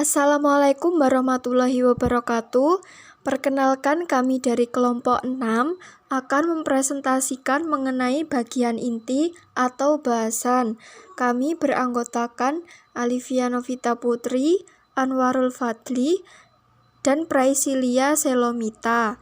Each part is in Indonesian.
Assalamualaikum warahmatullahi wabarakatuh. Perkenalkan, kami dari kelompok 6 akan mempresentasikan mengenai bagian inti atau bahasan. Kami beranggotakan Alivia Novita Putri, Anwarul Fadli, dan Praisilia Selomita.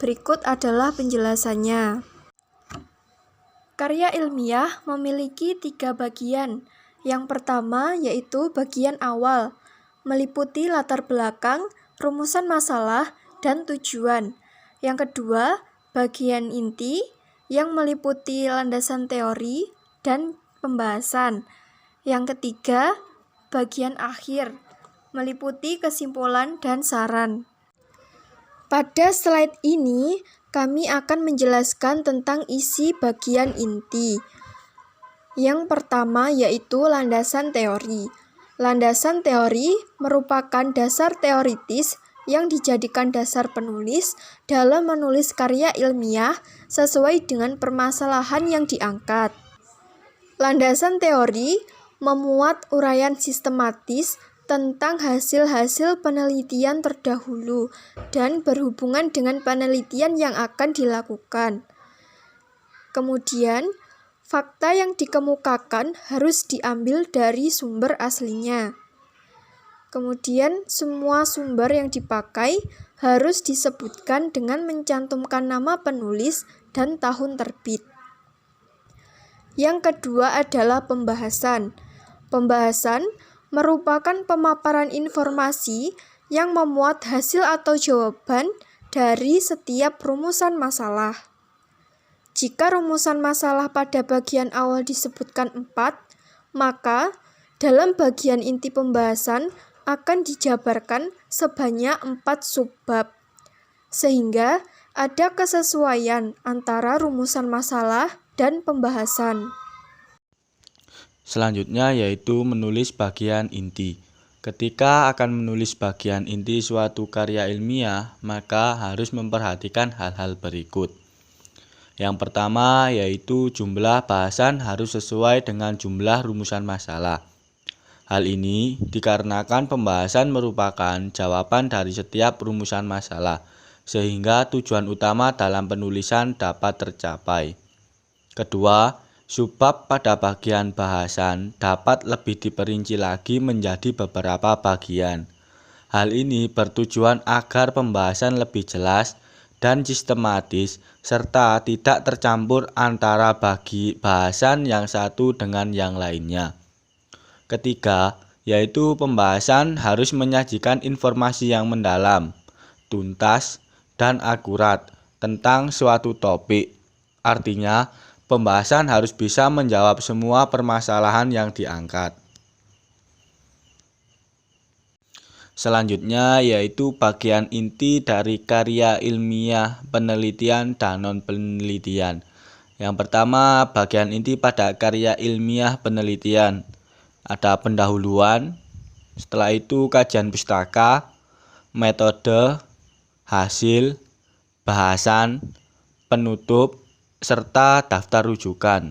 Berikut adalah penjelasannya. Karya ilmiah memiliki 3 bagian. Yang pertama yaitu bagian awal, meliputi latar belakang, rumusan masalah, dan tujuan. Yang kedua, bagian inti yang meliputi landasan teori dan pembahasan. Yang ketiga, bagian akhir, meliputi kesimpulan dan saran. Pada slide ini, kami akan menjelaskan tentang isi bagian inti. Yang pertama yaitu landasan teori. Landasan teori merupakan dasar teoritis yang dijadikan dasar penulis dalam menulis karya ilmiah sesuai dengan permasalahan yang diangkat. Landasan teori memuat uraian sistematis tentang hasil-hasil penelitian terdahulu dan berhubungan dengan penelitian yang akan dilakukan. Kemudian, fakta yang dikemukakan harus diambil dari sumber aslinya. Kemudian, semua sumber yang dipakai harus disebutkan dengan mencantumkan nama penulis dan tahun terbit. Yang kedua adalah pembahasan. Pembahasan merupakan pemaparan informasi yang memuat hasil atau jawaban dari setiap rumusan masalah. Jika rumusan masalah pada bagian awal disebutkan 4, maka dalam bagian inti pembahasan akan dijabarkan sebanyak 4 subbab, sehingga ada kesesuaian antara rumusan masalah dan pembahasan. Selanjutnya yaitu menulis bagian inti. Ketika akan menulis bagian inti suatu karya ilmiah, maka harus memperhatikan hal-hal berikut. Yang pertama yaitu jumlah bahasan harus sesuai dengan jumlah rumusan masalah. Hal ini dikarenakan pembahasan merupakan jawaban dari setiap rumusan masalah, sehingga tujuan utama dalam penulisan dapat tercapai. Kedua, subbab pada bagian bahasan dapat lebih diperinci lagi menjadi beberapa bagian. Hal ini bertujuan agar pembahasan lebih jelas dan sistematis, serta tidak tercampur antara bahasan yang satu dengan yang lainnya. Ketiga, yaitu pembahasan harus menyajikan informasi yang mendalam, tuntas, dan akurat tentang suatu topik. Artinya, pembahasan harus bisa menjawab semua permasalahan yang diangkat. Selanjutnya yaitu bagian inti dari karya ilmiah penelitian dan non-penelitian. Yang pertama, bagian inti pada karya ilmiah penelitian. Ada pendahuluan, setelah itu kajian pustaka, metode, hasil, bahasan, penutup, serta daftar rujukan.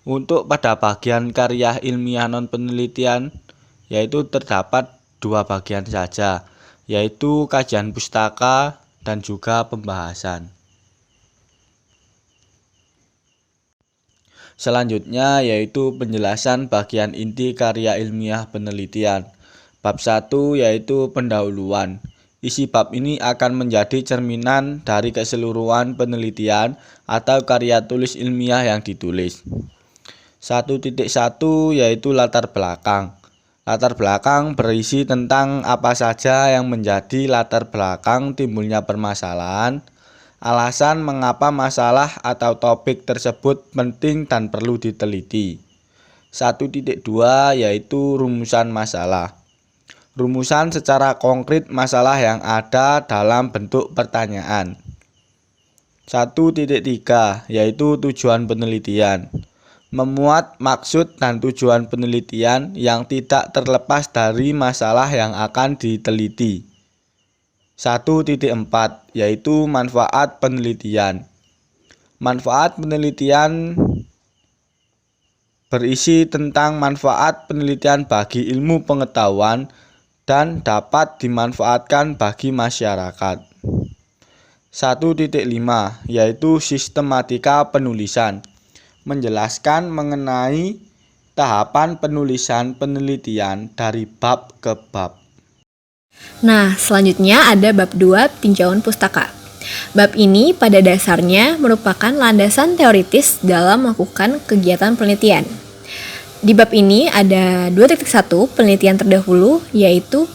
Untuk pada bagian karya ilmiah non-penelitian, yaitu terdapat 2 bagian saja, yaitu kajian pustaka dan juga pembahasan. Selanjutnya yaitu penjelasan bagian inti karya ilmiah penelitian. Bab 1 yaitu pendahuluan. Isi bab ini akan menjadi cerminan dari keseluruhan penelitian atau karya tulis ilmiah yang ditulis. 1.1 yaitu latar belakang. Latar belakang berisi tentang apa saja yang menjadi latar belakang timbulnya permasalahan, alasan mengapa masalah atau topik tersebut penting dan perlu diteliti. 1.2 yaitu rumusan masalah. Rumusan secara konkret masalah yang ada dalam bentuk pertanyaan. 1.3 yaitu tujuan penelitian. Memuat maksud dan tujuan penelitian yang tidak terlepas dari masalah yang akan diteliti. 1.4 yaitu manfaat penelitian. Manfaat penelitian berisi tentang manfaat penelitian bagi ilmu pengetahuan dan dapat dimanfaatkan bagi masyarakat. 1.5 yaitu sistematika penulisan, menjelaskan mengenai tahapan penulisan penelitian dari bab ke bab. Nah, selanjutnya ada bab 2 tinjauan pustaka. Bab ini pada dasarnya merupakan landasan teoritis dalam melakukan kegiatan penelitian. Di bab ini ada 2.1 penelitian terdahulu, yaitu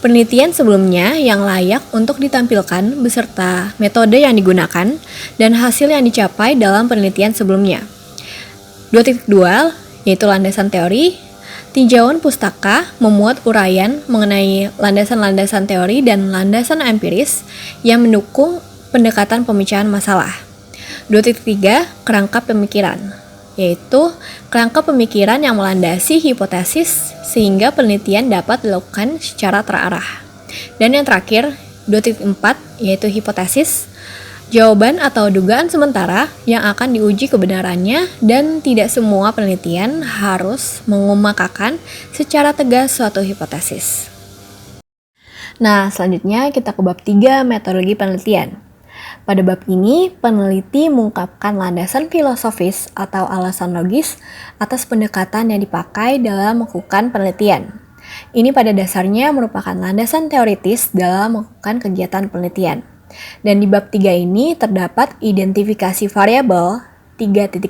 penelitian sebelumnya yang layak untuk ditampilkan beserta metode yang digunakan dan hasil yang dicapai dalam penelitian sebelumnya. 2.2 yaitu landasan teori. Tinjauan pustaka memuat uraian mengenai landasan-landasan teori dan landasan empiris yang mendukung pendekatan pemecahan masalah. 2.3 kerangka pemikiran, yaitu kerangka pemikiran yang melandasi hipotesis sehingga penelitian dapat dilakukan secara terarah. Dan yang terakhir, 2.4 yaitu hipotesis, jawaban atau dugaan sementara yang akan diuji kebenarannya dan tidak semua penelitian harus mengemukakan secara tegas suatu hipotesis. Nah, selanjutnya kita ke bab 3 metodologi penelitian. Pada bab ini, peneliti mengungkapkan landasan filosofis atau alasan logis atas pendekatan yang dipakai dalam melakukan penelitian. Ini pada dasarnya merupakan landasan teoritis dalam melakukan kegiatan penelitian. Dan di bab 3 ini terdapat identifikasi variabel 3.1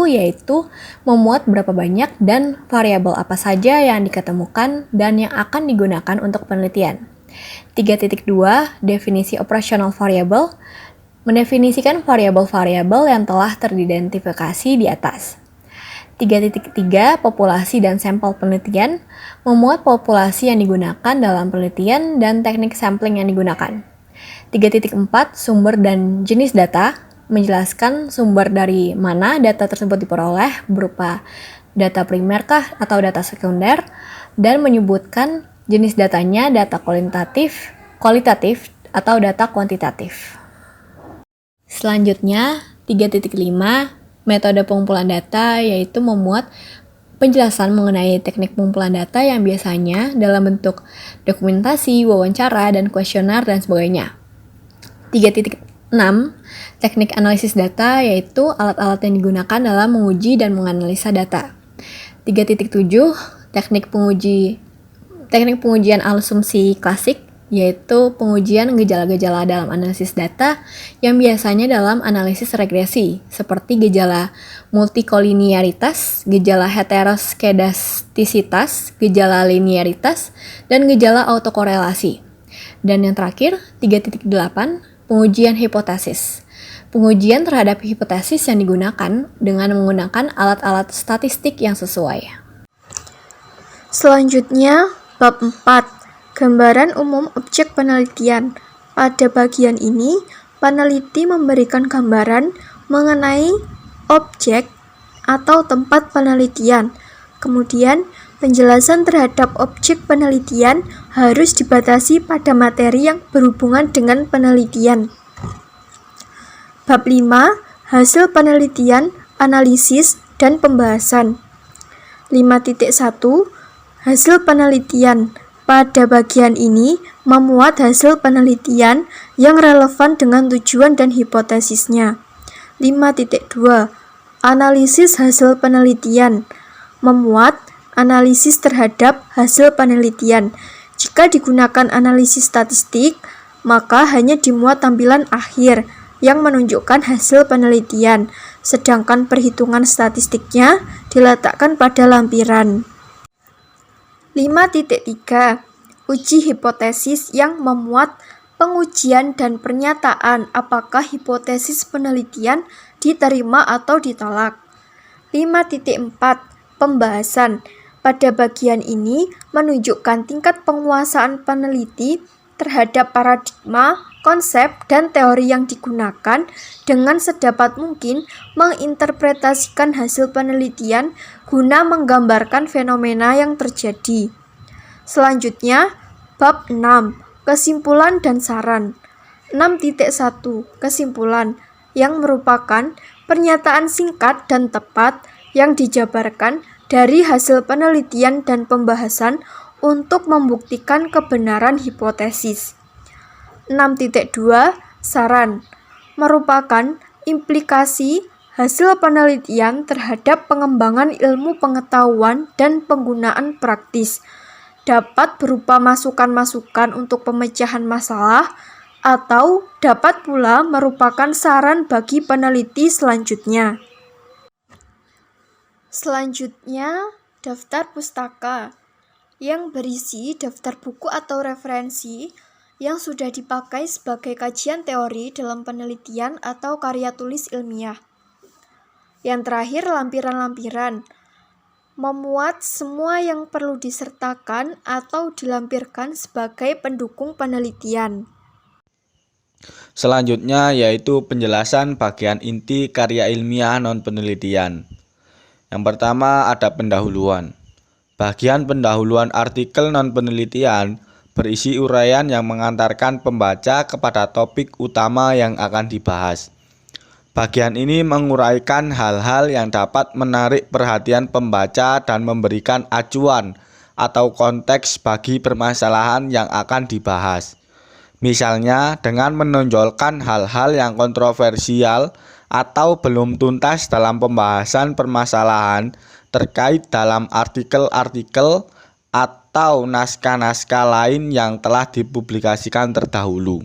yaitu memuat berapa banyak dan variabel apa saja yang diketemukan dan yang akan digunakan untuk penelitian. 3.2 definisi operasional variabel mendefinisikan variabel-variabel yang telah teridentifikasi di atas. 3.3 populasi dan sampel penelitian memuat populasi yang digunakan dalam penelitian dan teknik sampling yang digunakan. 3.4 sumber dan jenis data menjelaskan sumber dari mana data tersebut diperoleh berupa data primerkah atau data sekunder dan menyebutkan jenis datanya data kualitatif atau data kuantitatif. Selanjutnya, 3.5 metode pengumpulan data yaitu memuat penjelasan mengenai teknik pengumpulan data yang biasanya dalam bentuk dokumentasi, wawancara, dan kuesioner dan sebagainya. 3.6 teknik analisis data yaitu alat-alat yang digunakan dalam menguji dan menganalisa data. 3.7 teknik pengujian asumsi klasik yaitu pengujian gejala-gejala dalam analisis data yang biasanya dalam analisis regresi seperti gejala multikolinearitas, gejala heteroskedastisitas, gejala linearitas, dan gejala autokorelasi. Dan yang terakhir, 3.8 pengujian hipotesis. Pengujian terhadap hipotesis yang digunakan dengan menggunakan alat-alat statistik yang sesuai. Selanjutnya, bab 4. Gambaran umum objek penelitian. Pada bagian ini, peneliti memberikan gambaran mengenai objek atau tempat penelitian. Kemudian, penjelasan terhadap objek penelitian harus dibatasi pada materi yang berhubungan dengan penelitian. Bab 5. Hasil penelitian, analisis, dan pembahasan. 5.1 Hasil penelitian. Pada bagian ini, memuat hasil penelitian yang relevan dengan tujuan dan hipotesisnya. 5.2 Analisis hasil penelitian. Memuat analisis terhadap hasil penelitian. Jika digunakan analisis statistik, maka hanya dimuat tampilan akhir yang menunjukkan hasil penelitian, sedangkan perhitungan statistiknya diletakkan pada lampiran. 5.3 Uji hipotesis yang memuat pengujian dan pernyataan apakah hipotesis penelitian diterima atau ditolak. 5.4 Pembahasan. Pada bagian ini menunjukkan tingkat penguasaan peneliti terhadap paradigma, konsep, dan teori yang digunakan dengan sedapat mungkin menginterpretasikan hasil penelitian guna menggambarkan fenomena yang terjadi. Selanjutnya, bab 6, kesimpulan dan saran. 6.1 Kesimpulan, yang merupakan pernyataan singkat dan tepat yang dijabarkan dari hasil penelitian dan pembahasan untuk membuktikan kebenaran hipotesis. 6.2 Saran merupakan implikasi hasil penelitian terhadap pengembangan ilmu pengetahuan dan penggunaan praktis. Dapat berupa masukan-masukan untuk pemecahan masalah atau dapat pula merupakan saran bagi peneliti selanjutnya. Selanjutnya, daftar pustaka yang berisi daftar buku atau referensi yang sudah dipakai sebagai kajian teori dalam penelitian atau karya tulis ilmiah. Yang terakhir, lampiran-lampiran memuat semua yang perlu disertakan atau dilampirkan sebagai pendukung penelitian. Selanjutnya yaitu penjelasan bagian inti karya ilmiah non-penelitian. Yang pertama ada pendahuluan. Bagian pendahuluan artikel non-penelitian berisi uraian yang mengantarkan pembaca kepada topik utama yang akan dibahas. Bagian ini menguraikan hal-hal yang dapat menarik perhatian pembaca dan memberikan acuan atau konteks bagi permasalahan yang akan dibahas. Misalnya dengan menonjolkan hal-hal yang kontroversial atau belum tuntas dalam pembahasan permasalahan terkait dalam artikel-artikel atau naskah-naskah lain yang telah dipublikasikan terdahulu.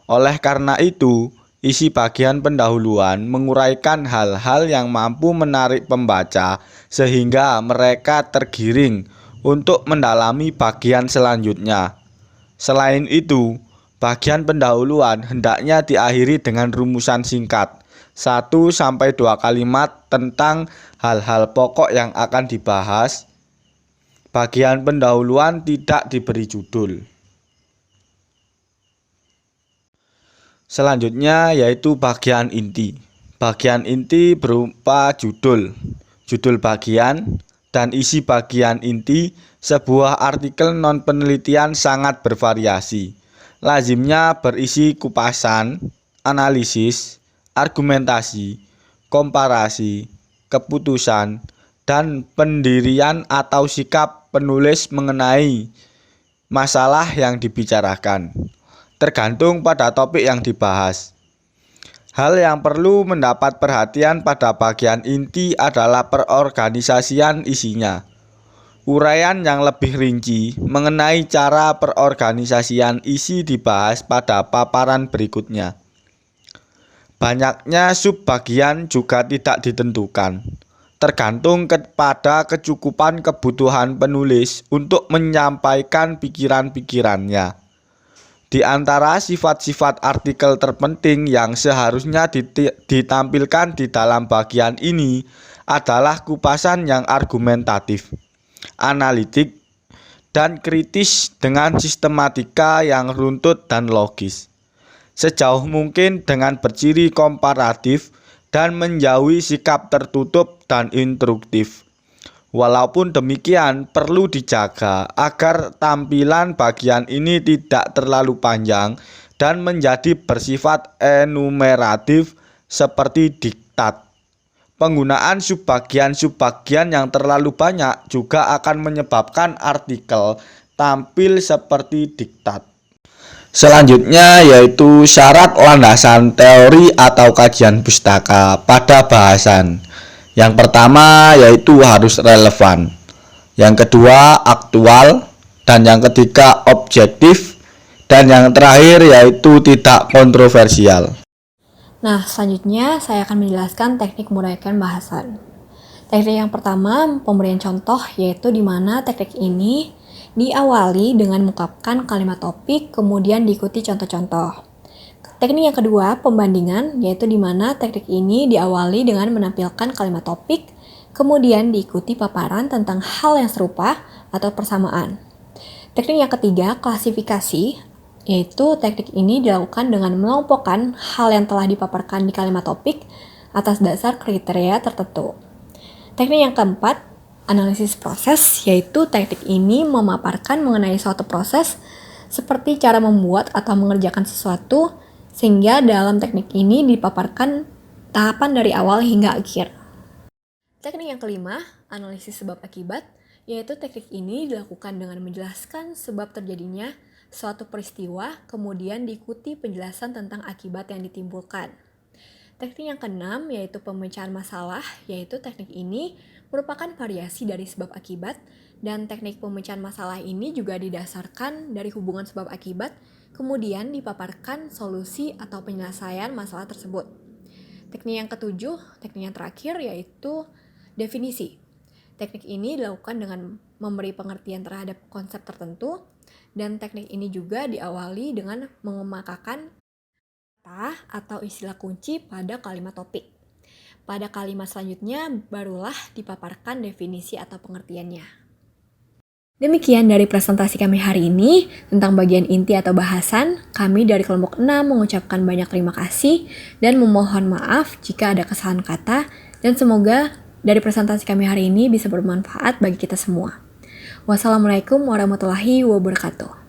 Oleh karena itu, isi bagian pendahuluan menguraikan hal-hal yang mampu menarik pembaca sehingga mereka tergiring untuk mendalami bagian selanjutnya. Selain itu, bagian pendahuluan hendaknya diakhiri dengan rumusan singkat 1-2 kalimat tentang hal-hal pokok yang akan dibahas. Bagian pendahuluan tidak diberi judul. Selanjutnya yaitu bagian inti. Bagian inti berupa judul bagian, dan isi bagian inti. Sebuah artikel non-penelitian sangat bervariasi. Lazimnya berisi kupasan, analisis, argumentasi, komparasi, keputusan, dan pendirian atau sikap penulis mengenai masalah yang dibicarakan, tergantung pada topik yang dibahas. Hal yang perlu mendapat perhatian pada bagian inti adalah perorganisasian isinya. Uraian yang lebih rinci mengenai cara perorganisasian isi dibahas pada paparan berikutnya. Banyaknya subbagian juga tidak ditentukan, tergantung kepada kecukupan kebutuhan penulis untuk menyampaikan pikiran-pikirannya. Di antara sifat-sifat artikel terpenting yang seharusnya ditampilkan di dalam bagian ini adalah kupasan yang argumentatif, analitik, dan kritis dengan sistematika yang runtut dan logis. Sejauh mungkin dengan berciri komparatif dan menjauhi sikap tertutup dan instruktif. Walaupun demikian, perlu dijaga agar tampilan bagian ini tidak terlalu panjang dan menjadi bersifat enumeratif seperti diktat. Penggunaan subbagian-subbagian yang terlalu banyak juga akan menyebabkan artikel tampil seperti diktat. Selanjutnya yaitu syarat landasan teori atau kajian pustaka pada bahasan. Yang pertama yaitu harus relevan, yang kedua aktual, dan yang ketiga objektif, dan yang terakhir yaitu tidak kontroversial. Nah, selanjutnya saya akan menjelaskan teknik menguraikan bahasan. Teknik yang pertama, pemberian contoh, yaitu di mana teknik ini diawali dengan mengungkapkan kalimat topik, kemudian diikuti contoh-contoh. Teknik yang kedua, pembandingan, yaitu di mana teknik ini diawali dengan menampilkan kalimat topik, kemudian diikuti paparan tentang hal yang serupa atau persamaan. Teknik yang ketiga, klasifikasi, yaitu teknik ini dilakukan dengan mengelompokkan hal yang telah dipaparkan di kalimat topik atas dasar kriteria tertentu. Teknik yang keempat, analisis proses, yaitu teknik ini memaparkan mengenai suatu proses seperti cara membuat atau mengerjakan sesuatu, sehingga dalam teknik ini dipaparkan tahapan dari awal hingga akhir. Teknik yang kelima, analisis sebab akibat, Yaitu teknik ini dilakukan dengan menjelaskan sebab terjadinya suatu peristiwa, kemudian diikuti penjelasan tentang akibat yang ditimbulkan. Teknik yang keenam yaitu pemecahan masalah, yaitu teknik ini merupakan variasi dari sebab akibat, dan teknik pemecahan masalah ini juga didasarkan dari hubungan sebab akibat, kemudian dipaparkan solusi atau penyelesaian masalah tersebut. Teknik yang ketujuh, teknik yang terakhir yaitu definisi. Teknik ini dilakukan dengan memberi pengertian terhadap konsep tertentu, dan teknik ini juga diawali dengan mengemukakan kata atau istilah kunci pada kalimat topik. Pada kalimat selanjutnya barulah dipaparkan definisi atau pengertiannya. Demikian dari presentasi kami hari ini tentang bagian inti atau bahasan. Kami dari kelompok 6 mengucapkan banyak terima kasih dan memohon maaf jika ada kesalahan kata, dan semoga dari presentasi kami hari ini bisa bermanfaat bagi kita semua. Wassalamualaikum warahmatullahi wabarakatuh.